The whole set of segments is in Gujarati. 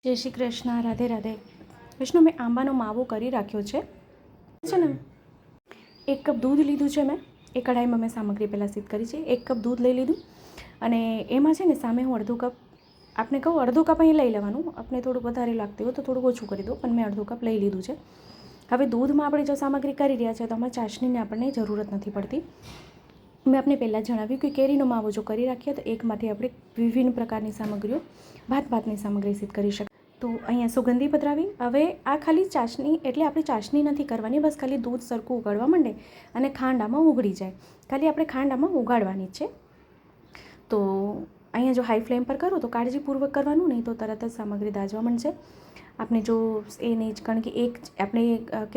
જય શ્રી કૃષ્ણ, રાધે રાધે. વિષ્ણુ, મેં આંબાનો માવો કરી રાખ્યો છે ને. 1 કપ દૂધ લીધું છે મેં. એ કઢાઈમાં મેં સામગ્રી પહેલાં સિદ્ધ કરી છે. 1 કપ દૂધ લઈ લીધું અને એમાં છે ને સામે હું અડધો કપ, આપને કહું અડધો કપ અહીં લઈ લેવાનું. આપણે થોડુંક વધારે લાગતી હોય તો થોડુંક ઓછું કરી દો, પણ મેં અડધો કપ લઈ લીધું છે. હવે દૂધમાં આપણે જો સામગ્રી કરી રહ્યા છે તો આમાં ચાસણીની આપણને જરૂરત નથી પડતી. મેં આપને પહેલાં જણાવ્યું કે કેરીનો માવો જો કરી રાખીએ તો એકમાંથી આપણે વિભિન્ન પ્રકારની સામગ્રીઓ ભાતની સામગ્રી સિદ્ધ કરી શકીએ. તો અહીંયા સુગંધી પધરાવી. હવે આ ખાલી ચાસણી, એટલે આપણે ચાસણી નથી કરવાની, બસ ખાલી દૂધ સરખું ઉગાડવા માંડે અને ખાંડ આમાં ઉઘડી જાય. ખાલી આપણે ખાંડ આમાં ઉગાડવાની જ છે. તો અહીંયા જો હાઈ ફ્લેમ પર કરો તો કાળજીપૂર્વક કરવાનું, નહીં તો તરત જ સામગ્રી દાઝવા માંડશે. આપણે જો એ નહીં જ, કારણ કે એક આપણે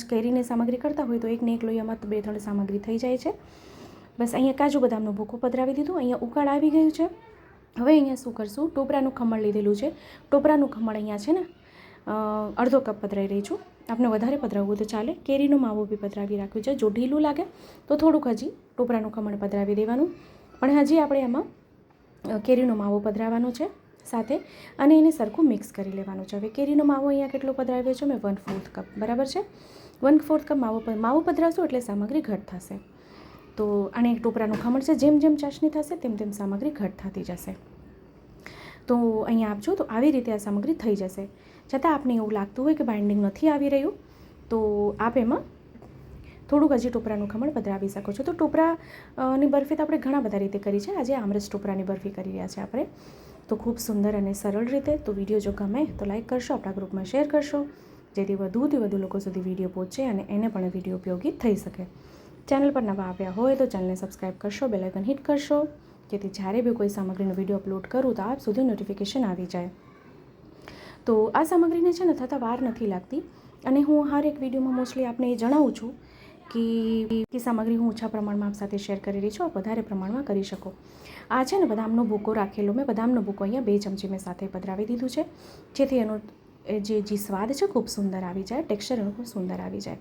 કેરીની સામગ્રી કરતા હોય તો એકને એક લોહીમાં તો 2-3 સામગ્રી થઈ જાય છે. બસ અહીંયા કાજુ બદામનું ભૂકો પધરાવી દીધું. અહીંયા ઉકાળ આવી ગયું છે. હવે અહીંયા શું કરશું, ટોપરાનું ખમણ લીધેલું છે. ટોપરાનું ખમણ અહીંયા છે ને અડધો કપ પધરાવી રહી છું. આપણે વધારે પધરાવવું તો ચાલે. કેરીનો માવો બી પધરાવી રાખ્યું છે. જો ઢીલું લાગે તો થોડુંક હજી ટોપરાનું ખમણ પધરાવી દેવાનું, પણ હજી આપણે એમાં કેરીનો માવો પધરાવવાનો છે સાથે, અને એને સરખું મિક્સ કરી લેવાનું છે. હવે કેરીનો માવો અહીંયા કેટલો પધરાવ્યો છે મેં, 1/4 કપ, બરાબર છે. 1/4 કપ માવો પધરાવશું એટલે સામગ્રી ઘટ થશે. તો આને ટોપરાનું ખમણ છે. જેમ જેમ ચાસણી થશે તેમ તેમ સામગ્રી ઘટ થતી જશે. તો અહીંયા આપજો તો આવી રીતે આ સામગ્રી થઈ જશે. છતાં આપને એવું લાગતું હોય કે બાઇન્ડિંગ નથી આવી રહ્યું તો આપ એમાં થોડુંક હજી ટોપરાનું ખમણ પધરાવી શકો છો. તો ટોપરાની બરફી તો આપણે ઘણા બધા રીતે કરી છે. આજે આમરસ ટોપરાની બરફી કરી રહ્યા છે આપણે, તો ખૂબ સુંદર અને સરળ રીતે. તો વિડીયો જો ગમે તો લાઇક કરશો, આપણા ગ્રુપમાં શેર કરશો, જેથી વધુથી વધુ લોકો સુધી વિડીયો પહોંચે અને એને પણ વિડીયો ઉપયોગી થઈ શકે. ચેનલ પર નવા આવ્યા હોય તો ચેનલને સબસ્ક્રાઈબ કરશો, બેલ આઇકન હિટ કરશો, જેથી જ્યારે બી કોઈ સામગ્રીનો વિડીયો અપલોડ કરું તો આપ સુધી નોટિફિકેશન આવી જાય. તો આ સામગ્રીને છે ને થતાં વાર નથી લાગતી, અને હું હર એક વિડીયોમાં મોસ્ટલી આપને એ જણાવું છું કે સામગ્રી હું ઓછા પ્રમાણમાં આપ સાથે શેર કરી રહી છું, આપ વધારે પ્રમાણમાં કરી શકો. આ છે ને બદામનો ભૂકો રાખેલો મેં. બદામનો ભૂકો અહીંયા 2 ચમચી મેં સાથે પધરાવી દીધું છે, જેથી એનો જે સ્વાદ છે ખૂબ સુંદર આવી જાય, ટેક્સચર એનું ખૂબ સુંદર આવી જાય.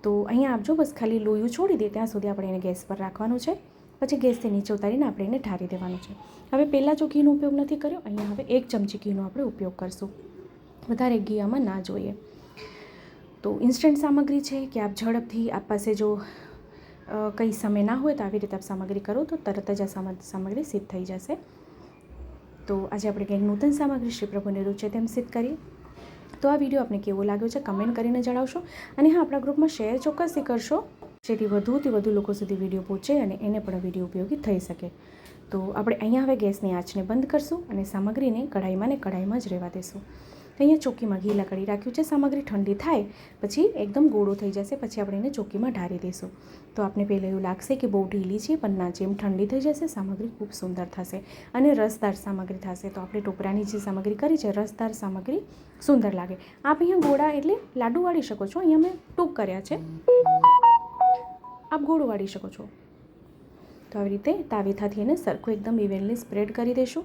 તો અહીંયા આપજો, બસ ખાલી લોયું છોડી દે ત્યાં સુધી આપણે એને ગેસ પર રાખવાનું છે. પછી ગેસથી નીચે ઉતારીને આપણે એને ઠારી દેવાનું છે. હવે પહેલાં જો ઘીનો ઉપયોગ નથી કર્યો, અહીંયા હવે 1 ચમચી ઘીનો આપણે ઉપયોગ કરશું. વધારે ઘી આમાં ના જોઈએ. તો ઇન્સ્ટન્ટ સામગ્રી છે કે આપ ઝડપથી, આપ પાસે જો કંઈ સમય ના હોય તો આવી રીતે આપ સામગ્રી કરો તો તરત જ આ સામગ્રી સિદ્ધ થઈ જશે. તો આજે આપણે કંઈક નૂતન સામગ્રી શ્રી પ્રભુની રૂચે તેમ સિદ્ધ કરીએ. તો આ વિડીયો આપને કેવો લાગ્યો છે કમેન્ટ કરીને જણાવશો, અને હા, આપણા ગ્રુપમાં શેર ચોક્કસથી કરશો, જેથી વધુથી વધુ લોકો સુધી વિડીયો પહોંચે અને એને પણ વિડીયો ઉપયોગી થઈ શકે. તો આપણે અહીંયા હવે ગેસની આંચને બંધ કરશું અને સામગ્રીને કઢાઈમાં જ રહેવા દેશું. તો અહીંયા ચોકીમાં ઘી લગાડી રાખ્યું છે. સામગ્રી ઠંડી થાય પછી એકદમ ગોળો થઈ જશે, પછી આપણે એને ચોકીમાં ઢારી દઈશું. તો આપને પહેલાં એવું લાગશે કે બહુ ઢીલી છે, પણ ના, જેમ ઠંડી થઈ જશે સામગ્રી ખૂબ સુંદર થશે અને રસદાર સામગ્રી થશે. તો આપણે ટોપરાની જે સામગ્રી કરી છે, રસદાર સામગ્રી સુંદર લાગે. આપ અહીંયા ગોળા એટલે લાડુ વાળી શકો છો. અહીંયા મેં ટૂંક કર્યા છે, આપ ગોળ વાળી શકો છો. તો આવી રીતે તાવેથાથી એને સરખું એકદમ ઇવનલી સ્પ્રેડ કરી દઈશું.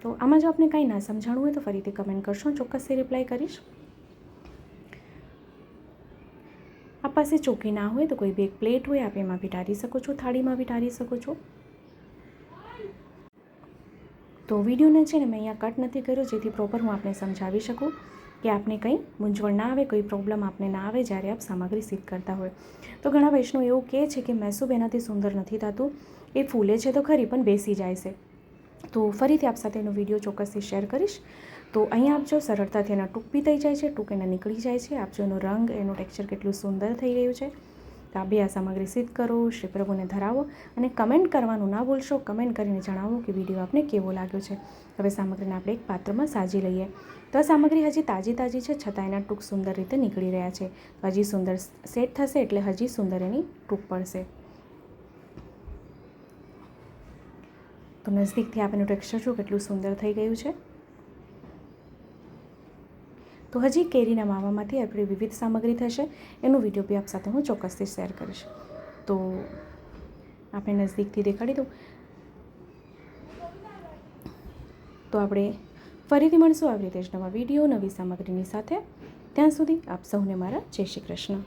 તો આમાં જો આપને કાંઈ ના સમજાણું હોય તો ફરીથી કમેન્ટ કરશો, ચોક્કસથી રિપ્લાય કરીશ. આપ પાસે ચોકી ના હોય તો કોઈ બી એક પ્લેટ હોય, આપ એમાં બી ઢારી શકો છો, થાળીમાં બી ઢારી શકો છો. તો વિડીયોને છે ને મેં અહીંયા કટ નથી કર્યો, જેથી પ્રોપર હું આપને સમજાવી શકું કે આપને કંઈ મૂંઝવણ ના આવે, કોઈ પ્રોબ્લેમ આપને ના આવે જ્યારે આપ સામગ્રી સિદ્ધ કરતા હોય. તો ઘણા વૈષ્ણવ એવું કહે છે કે મૈસૂબ એનાથી સુંદર નથી થતું, એ ફૂલે છે તો ખરી પણ બેસી જાય છે. તો ફરીથી આપ સાથે એનો વિડીયો ચોક્કસથી શેર કરીશ. તો અહીંયા આપજો, સરળતાથી એના ટૂંક બી થઈ જાય છે, ટૂંક એના નીકળી જાય છે. આપજો એનો રંગ, એનું ટેક્સચર કેટલું સુંદર થઈ રહ્યું છે. તો આ બી આ સામગ્રી સિદ્ધ કરો, શ્રી પ્રભુને ધરાવો અને કમેન્ટ કરવાનું ના ભૂલશો. કમેન્ટ કરીને જણાવો કે વિડીયો આપને કેવો લાગ્યો છે. હવે સામગ્રીને આપણે એક પાત્રમાં સાજી લઈએ. તો આ સામગ્રી હજી તાજી છે, છતાં એના ટૂંક સુંદર રીતે નીકળી રહ્યા છે. તો હજી સુંદર સેટ થશે એટલે હજી સુંદર એની ટૂંક પડશે. તો નજીકથી આપણને ટેક્સચર જો કેટલું સુંદર થઈ ગયું છે. તો હજી કેરીના માવામાંથી આપણી વિવિધ સામગ્રી થશે, એનો વિડીયો બી આપ સાથે હું ચોક્કસથી શેર કરીશ. તો આપણે નજીકથી દેખાડી દઉં. તો આપણે ફરીથી મળશું આવી રીતે જ નવા વિડીયો, નવી સામગ્રીની સાથે. ત્યાં સુધી આપ સૌને મારા જય શ્રી કૃષ્ણ.